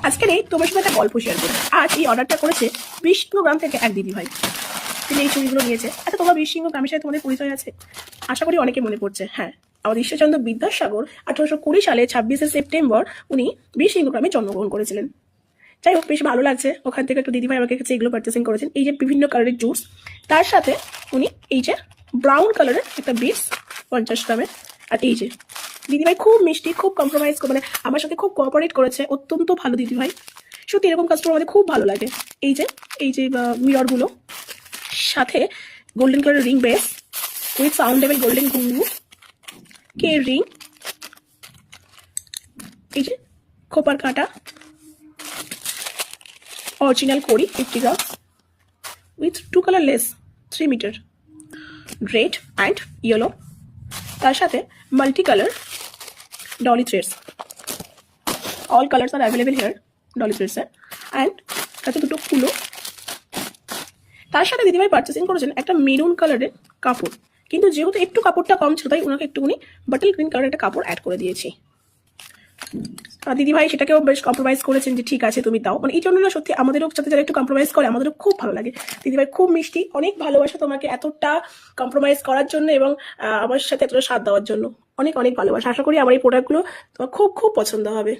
আজকের এই তোমার সাথে একটা গল্প শেয়ার করবো। আজ এই অর্ডারটা করেছে বিষ্ণুগ্রাম থেকে এক দিদি ভাই। তিনি এই চুড়িগুলো নিয়েছে। আচ্ছা, তোমার বিষ্ণুগ্রামের সাথে তোমাদের পরিচয় আছে? আশা করি অনেকে মনে পড়ছে। হ্যাঁ, আমাদের ঈশ্বরচন্দ্র বিদ্যাসাগর 1820 সালে 26শে সেপ্টেম্বর উনি বিষ্ণুগ্রামে জন্মগ্রহণ করেছিলেন। যাই হোক, বেশ ভালো লাগছে। ওখান থেকে একটু দিদিভাই আমাকে কাছে এগুলো পার্চেসিং করেছেন। এই যে বিভিন্ন কালারের জুস, তার সাথে উনি এই যে ব্রাউন কালারের একটা বিটস 50 গ্রামের। আর এই যে দিদিভাই খুব মিষ্টি, খুব কম্প্রোমাইজ মানে আমার সাথে খুব কোঅপারেট করেছে। অত্যন্ত ভালো দিদিভাই, সত্যি এরকম কাস্টমার আমাদের খুব ভালো লাগে। এই যে মিররগুলো, সাথে golden colour ring base with soundable golden ঘুঙ্গু, কে রিং, এই যে খোপার কাঁটা, অরিজিনাল কড়ি 50 গ্রাম উইথ 2 colour lace 3 metre, red and yellow, তার সাথে multi colour dolly threads. All colours আর available hair dolly threads and তাতে দুটো ফুলো। তার সাথে দিদিভাই পার্চেসিং করেছেন একটা মেরুন কালারের কাপড়, কিন্তু যেহেতু একটু কাপড়টা কম ছিল তাই ওনাকে একটুখানি বাটল গ্রিন কালারের একটা কাপড় অ্যাড করে দিয়েছি। দিদিভাই সেটাকেও বেশ কম্প্রোমাইজ করেছেন যে ঠিক আছে তুমি দাও। মানে এই জন্য না, সত্যি আমাদেরও সাথে যারা একটু কম্প্রোমাইজ করে আমাদেরও খুব ভালো লাগে। দিদিভাই খুব মিষ্টি, অনেক ভালোবাসা তোমাকে এতটা কম্প্রোমাইজ করার জন্য এবং আমার সাথে এতটা সাথ দেওয়ার জন্য। অনেক অনেক ভালোবাসা। আশা করি আমার এই প্রোডাক্টগুলো তোমার খুব খুব পছন্দ হবে।